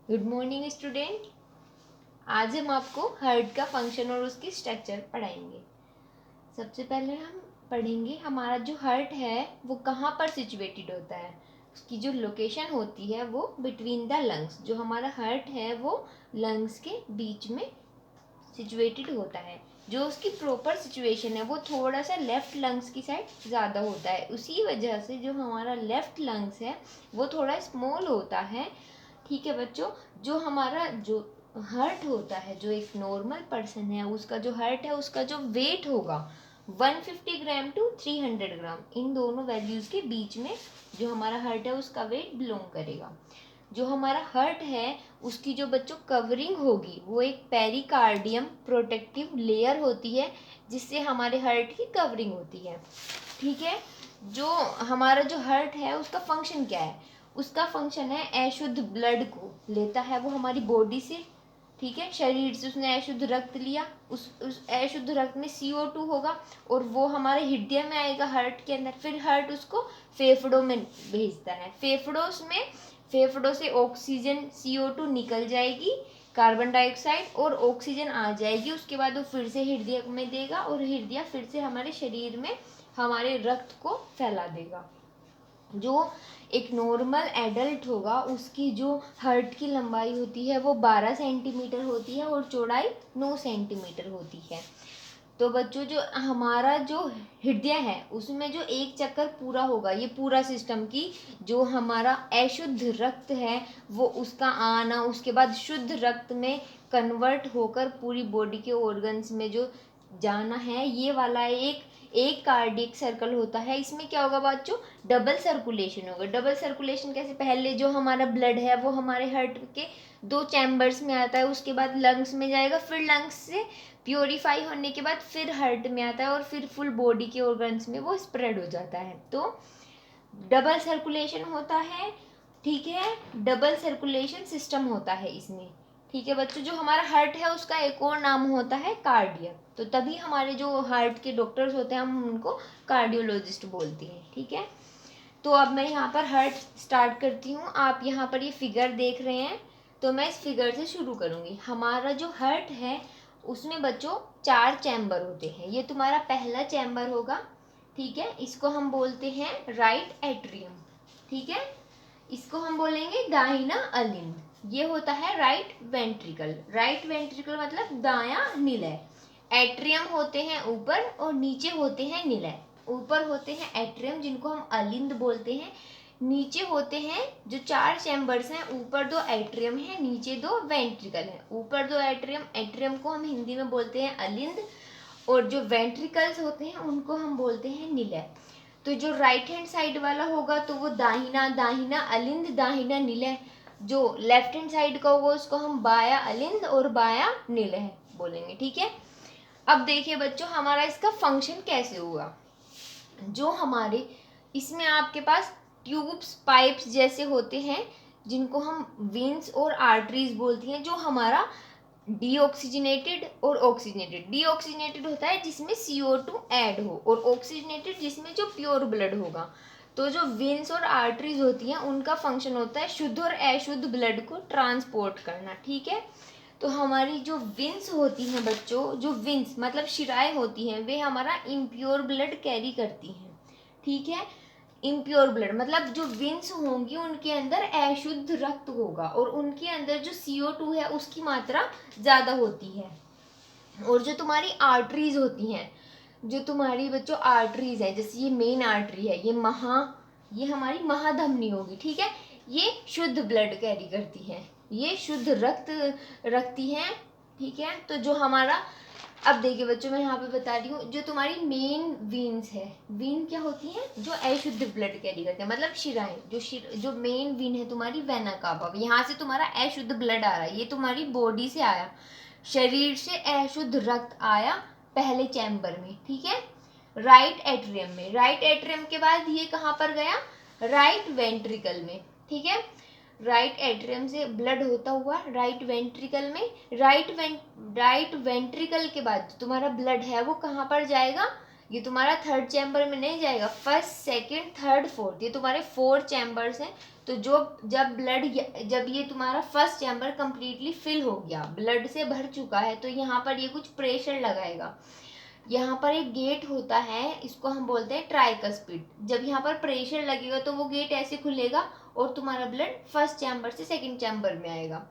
Good morning student. आज हम आपको हार्ट का फंक्शन और उसकी स्ट्रक्चर पढ़ाएंगे। सबसे पहले हम पढ़ेंगे हमारा जो हार्ट है वो कहाँ पर सिचुएटेड होता है। उसकी जो लोकेशन होती है वो बिटवीन द लंग्स। जो हमारा हार्ट है वो लंग्स के बीच में सिचुएटेड होता है। जो उसकी प्रॉपर सिचुएशन है वो थोड़ा सा लेफ्ट लंग्स की साइड ज़्यादा होता है। उसी वजह से जो हमारा लेफ्ट लंग्स है वो थोड़ा स्मॉल होता है। ठीक है बच्चों, जो हमारा जो हार्ट होता है, जो एक नॉर्मल पर्सन है उसका जो हार्ट है उसका जो वेट होगा 150 ग्राम टू 300 ग्राम, इन दोनों वैल्यूज़ के बीच में जो हमारा हार्ट है उसका वेट बिलोंग करेगा। जो हमारा हार्ट है उसकी जो बच्चों कवरिंग होगी वो एक पेरिकार्डियम प्रोटेक्टिव लेयर होती है, जिससे हमारे हार्ट की कवरिंग होती है। ठीक है, जो हमारा जो हार्ट है उसका फंक्शन क्या है? उसका फंक्शन है अशुद्ध ब्लड को लेता है वो हमारी बॉडी से। ठीक है, शरीर से उसने अशुद्ध रक्त लिया, उस अशुद्ध रक्त में CO2 होगा और वो हमारे हृदय में आएगा हार्ट के अंदर। फिर हार्ट उसको फेफड़ों में भेजता है। फेफड़ों से ऑक्सीजन CO2 निकल जाएगी, कार्बन डाइऑक्साइड और ऑक्सीजन आ जाएगी। उसके बाद वो फिर से हृदय में देगा और हृदय फिर से हमारे शरीर में हमारे रक्त को फैला देगा। जो एक नॉर्मल एडल्ट होगा उसकी जो हार्ट की लंबाई होती है वो 12 सेंटीमीटर होती है और चौड़ाई 9 सेंटीमीटर होती है। तो बच्चों, जो हमारा जो हृदय है उसमें जो एक चक्कर पूरा होगा, ये पूरा सिस्टम की जो हमारा अशुद्ध रक्त है वो उसका आना, उसके बाद शुद्ध रक्त में कन्वर्ट होकर पूरी बॉडी के ऑर्गन्स में जो जाना है, ये वाला एक कार्डियक सर्कल होता है। इसमें क्या होगा बच्चों? डबल सर्कुलेशन होगा। डबल सर्कुलेशन कैसे? पहले जो हमारा ब्लड है वो हमारे हार्ट के 2 चैम्बर्स में आता है, उसके बाद लंग्स में जाएगा, फिर लंग्स से प्योरीफाई होने के बाद फिर हार्ट में आता है और फिर फुल बॉडी के ऑर्गन्स में वो स्प्रेड हो जाता है। तो डबल सर्कुलेशन होता है। ठीक है, डबल सर्कुलेशन सिस्टम होता है इसमें। ठीक है बच्चों, जो हमारा हार्ट है उसका एक और नाम होता है कार्डियक। तो तभी हमारे जो हार्ट के डॉक्टर्स होते हैं हम उनको कार्डियोलॉजिस्ट बोलते हैं। ठीक है, तो अब मैं यहाँ पर हार्ट स्टार्ट करती हूँ। आप यहाँ पर ये फिगर देख रहे हैं, तो मैं इस फिगर से शुरू करूँगी। हमारा जो हार्ट है उसमें बच्चों 4 चैम्बर होते हैं। ये तुम्हारा पहला चैम्बर होगा। ठीक है, इसको हम बोलते हैं राइट एट्रियम। ठीक है, इसको हम बोलेंगे दाहिना अलिंद। ये होता है राइट वेंट्रिकल। राइट वेंट्रिकल मतलब दायां निलय। एट्रियम होते हैं ऊपर और नीचे होते हैं निलय। ऊपर होते हैं एट्रियम जिनको हम अलिंद बोलते हैं, नीचे होते हैं जो 4 चैम्बर्स हैं, ऊपर 2 एट्रियम है, नीचे 2 वेंट्रिकल है। ऊपर 2 एट्रियम, एट्रियम को हम हिंदी में बोलते हैं अलिंद, और जो वेंट्रिकल्स होते हैं उनको हम बोलते हैं निलय। तो जो राइट हैंड साइड वाला होगा तो वो दाहिना, दाहिना अलिंद, दाहिना निलय। जो लेफ्ट हैंड साइड का होगा उसको हम बाया अलिंद और बाया निलय बोलेंगे। ठीक है, अब देखिए बच्चों हमारा इसका फंक्शन कैसे हुआ। जो हमारे इसमें आपके पास ट्यूब्स, पाइप्स जैसे होते हैं जिनको हम वेन्स और आर्टरीज बोलती हैं। जो हमारा डीऑक्सीजनेटेड और ऑक्सीजनेटेड, डीऑक्सीजनेटेड होता है जिसमें CO2 ऐड हो, और ऑक्सीजनेटेड जिसमें जो प्योर ब्लड होगा। तो जो वेन्स और आर्टरीज होती हैं उनका फंक्शन होता है शुद्ध और अशुद्ध ब्लड को ट्रांसपोर्ट करना। ठीक है, तो हमारी जो विंस होती हैं बच्चों, जो विंस मतलब शिराएं होती हैं, वे हमारा इम्प्योर ब्लड कैरी करती हैं। ठीक है, इम्प्योर ब्लड मतलब जो विंस होंगी उनके अंदर अशुद्ध रक्त होगा और उनके अंदर जो CO2 है उसकी मात्रा ज़्यादा होती है। और जो तुम्हारी आर्टरीज होती हैं, जो तुम्हारी बच्चों आर्टरीज है, जैसे ये मेन आर्टरी है, ये हमारी महाधमनी होगी। ठीक है, ये शुद्ध ब्लड कैरी करती है, ये शुद्ध रक्त रखती हैं। ठीक है, तो जो हमारा, अब देखिए बच्चों मैं यहाँ पे बता रही हूँ, जो तुम्हारी मेन वीन्स है, वीन क्या होती है? जो अशुद्ध ब्लड कैरी करते हैं, मतलब शिराएं। जो मेन वीन है तुम्हारी वेना कावा, यहाँ से तुम्हारा अशुद्ध ब्लड आ रहा है, ये तुम्हारी बॉडी से आया, शरीर से अशुद्ध रक्त आया पहले चैम्बर में। ठीक है, राइट एट्रियम में। राइट एट्रियम के बाद ये कहाँ पर गया? राइट वेंट्रिकल में। ठीक है, राइट एट्रियम से ब्लड होता हुआ राइट वेंट्रिकल में। राइट वेंट्रिकल के बाद तुम्हारा ब्लड है वो कहाँ पर जाएगा? ये तुम्हारा थर्ड चैम्बर में नहीं जाएगा, फर्स्ट सेकंड थर्ड फोर्थ, ये तुम्हारे 4 चैम्बर्स हैं। तो जब ये तुम्हारा फर्स्ट चैम्बर कंप्लीटली फिल हो गया, ब्लड से भर चुका है, तो यहाँ पर ये कुछ प्रेशर लगाएगा। यहाँ पर एक गेट होता है, इसको हम बोलते हैं ट्राइकस्पिड। जब यहाँ पर प्रेशर लगेगा तो वो गेट ऐसे खुलेगा और तुम्हारा ब्लड फर्स्ट चैम्बर से सेकंड चैम्बर में आएगा।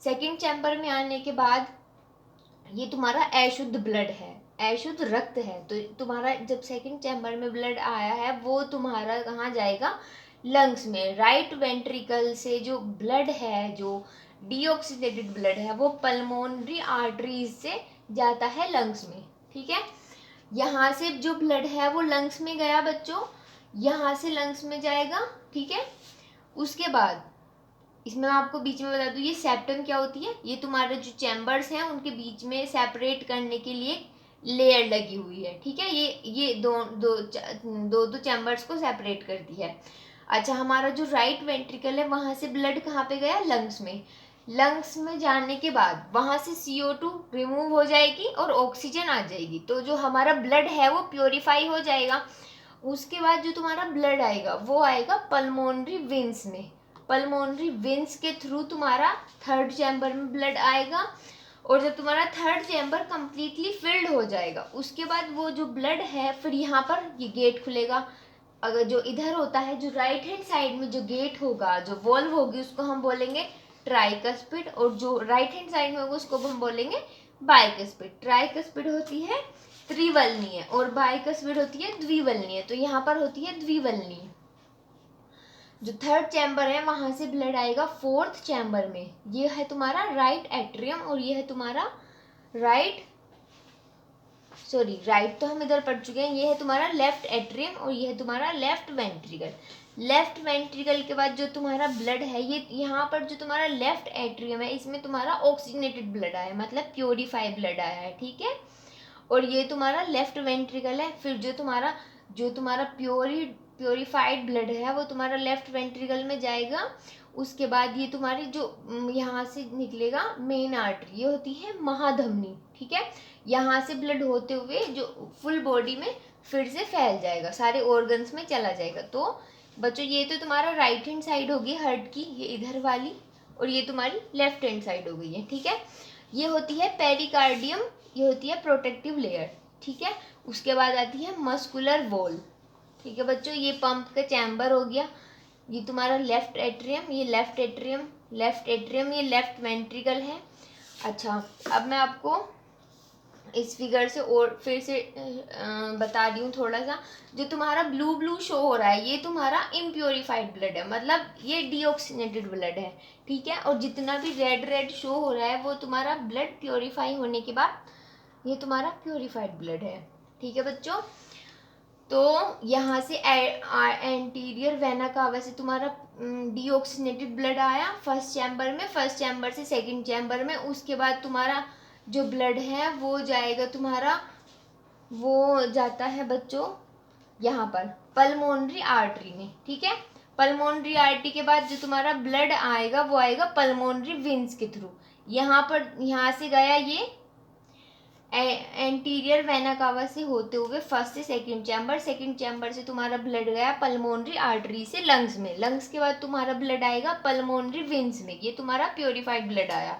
सेकंड चैम्बर में आने के बाद ये तुम्हारा अशुद्ध ब्लड है, अशुद्ध रक्त है। तो तुम्हारा जब सेकंड चैम्बर में ब्लड आया है वो तुम्हारा कहाँ जाएगा, लंग्स में। राइट वेंट्रिकल से जो ब्लड है, जो डीऑक्सीनेटेड ब्लड है, वो पल्मोनरी आर्टरीज से जाता है लंग्स में। ठीक है, यहाँ से जो ब्लड है वो लंग्स में गया बच्चों, यहाँ से लंग्स में जाएगा। ठीक है, उसके बाद इसमें मैं आपको बीच में बता दूं, ये सेप्टम क्या होती है, ये तुम्हारे जो चैम्बर्स हैं उनके बीच में सेपरेट करने के लिए लेयर लगी हुई है। ठीक है, ये दो चैम्बर्स को सेपरेट करती है। अच्छा, हमारा जो राइट वेंट्रिकल है वहाँ से ब्लड कहाँ पे गया, लंग्स में। लंग्स में जाने के बाद वहाँ से CO2 रिमूव हो जाएगी और ऑक्सीजन आ जाएगी, तो जो हमारा ब्लड है वो प्योरीफाई हो जाएगा। उसके बाद जो तुम्हारा ब्लड आएगा वो आएगा पल्मोनरी वेन्स में। पल्मोनरी वेन्स के थ्रू तुम्हारा थर्ड चैम्बर में ब्लड आएगा, और जब तुम्हारा थर्ड चैम्बर कंप्लीटली फिल्ड हो जाएगा उसके बाद वो जो ब्लड है फिर यहाँ पर ये गेट खुलेगा। अगर जो इधर होता है, जो राइट हैंड साइड में जो गेट होगा, जो वॉल्व होगी, उसको हम बोलेंगे ट्राइकस्पिड, और जो राइट हैंड साइड में होगा उसको हम बोलेंगे बाइकस्पिड। ट्राइकस्पिड होती है त्रिवलनीय और बाइकस्पिड होती है द्विवलनीय। तो यहाँ पर होती है द्विवलनीय। जो थर्ड चैम्बर है वहां से ब्लड आएगा फोर्थ चैम्बर में, ये है तुम्हारा राइट एट्रियम और ये है तुम्हारा राइट तो हम इधर पढ़ चुके हैं, ये है तुम्हारा लेफ्ट एट्रियम और ये है तुम्हारा लेफ्ट वेंट्रिकल। लेफ्ट वेंट्रिकल के बाद जो तुम्हारा ब्लड है, ये यहाँ पर जो तुम्हारा लेफ्ट एट्रियम है इसमें तुम्हारा ऑक्सीजनेटेड ब्लड आया है, मतलब प्योरीफाइड ब्लड आया है। ठीक है, और ये तुम्हारा लेफ्ट वेंट्रिकल है। फिर जो तुम्हारा प्योरीफाइड ब्लड है वो तुम्हारा लेफ्ट वेंट्रिकल में जाएगा। उसके बाद ये तुम्हारी जो यहाँ से निकलेगा मेन आर्टरी, ये होती है महाधमनी। ठीक है, यहाँ से ब्लड होते हुए जो फुल बॉडी में फिर से फैल जाएगा, सारे ऑर्गन्स में चला जाएगा। तो बच्चों ये तो तुम्हारा राइट हैंड साइड होगी हार्ट की, ये इधर वाली, और ये तुम्हारी लेफ्ट हैंड साइड हो गई है। ठीक है, ये होती है पेरिकार्डियम, ये होती है प्रोटेक्टिव लेयर। ठीक है, उसके बाद आती है मस्कुलर वॉल। ठीक है बच्चों, ये पंप का चैम्बर हो गया। ये तुम्हारा लेफ्ट एट्रियम, ये लेफ्ट एट्रियम, ये लेफ्ट वेंट्रिकल है। अच्छा, अब मैं आपको इस फिगर से और फिर से बता रही हूँ थोड़ा सा। जो तुम्हारा ब्लू शो हो रहा है ये तुम्हारा इम्प्योरीफाइड ब्लड है, मतलब ये डीऑक्सीनेटेड ब्लड है। ठीक है, और जितना भी रेड शो हो रहा है वो तुम्हारा ब्लड प्योरीफाई होने के बाद ये तुम्हारा प्योरीफाइड ब्लड है। ठीक है बच्चों, तो यहाँ से एंटीरियर वेना कावा से तुम्हारा डीऑक्सीनेटेड ब्लड आया फर्स्ट चैम्बर से सेकंड चैम्बर में। उसके बाद तुम्हारा जो ब्लड है वो जाएगा तुम्हारा, वो जाता है बच्चों यहाँ पर पल्मोनरी आर्टरी में। ठीक है, पल्मोनरी आर्टरी के बाद जो तुम्हारा ब्लड आएगा वो आएगा पल्मोनरी वेन्स के थ्रू। यहाँ से गया ये एंटीरियर वेना कावा से होते हुए फर्स्ट से सेकंड चैम्बर से तुम्हारा ब्लड गया पल्मोनरी आर्टरी से लंग्स में। लंग्स के बाद तुम्हारा ब्लड आएगा पल्मोनरी वेन्स में, ये तुम्हारा प्योरीफाइड ब्लड आया।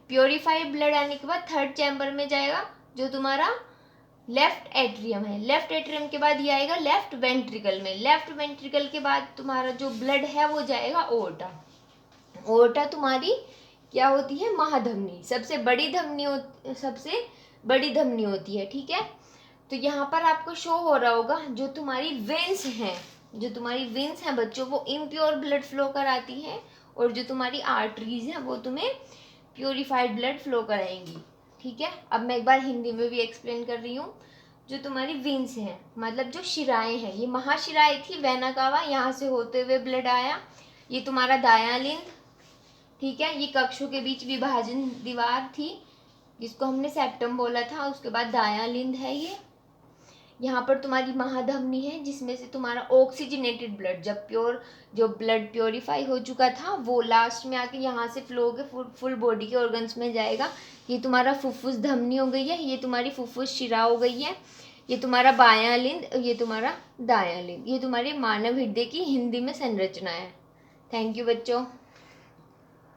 प्योरीफाइड ब्लड आने के बाद थर्ड चैम्बर में जाएगा जो तुम्हारा लेफ्ट एट्रियम है। लेफ्ट एट्रियम के बाद ये आएगा लेफ्ट वेंट्रिकल में। लेफ्ट वेंट्रिकल के बाद तुम्हारा जो ब्लड है वो जाएगा ओर्टा। ओर्टा तुम्हारी क्या होती है, महाधमनी, सबसे बड़ी धमनी होती है। ठीक है, तो यहाँ पर आपको शो हो रहा होगा जो तुम्हारी वेन्स हैं बच्चों, वो इम्प्योर ब्लड फ्लो कराती है, और जो तुम्हारी आर्टरीज हैं वो तुम्हें प्योरीफाइड ब्लड फ्लो कराएंगी। ठीक है, अब मैं एक बार हिंदी में भी एक्सप्लेन कर रही हूँ। जो तुम्हारी वेन्स हैं, मतलब जो शिराएं हैं, ये महाशिराएं थी वेना कावा, यहाँ से होते हुए ब्लड आया। ये तुम्हारा दायां लिंग, ठीक है, ये कक्षों के बीच विभाजन दीवार थी जिसको हमने सेप्टम बोला था। उसके बाद दायां लिंग है ये। यहाँ पर तुम्हारी महाधमनी है जिसमें से तुम्हारा ऑक्सीजनेटेड ब्लड, जो ब्लड प्योरीफाई हो चुका था वो लास्ट में आके यहाँ से फ्लो के फुल बॉडी के ऑर्गन्स में जाएगा। ये तुम्हारा फुफ्फुस धमनी हो गई है, ये तुम्हारी फुफ्फुस शिरा हो गई है। ये तुम्हारा बायां लिंग, ये तुम्हारा दायां लिंग, ये तुम्हारी मानव हृदय की हिंदी में संरचना है। थैंक यू बच्चों।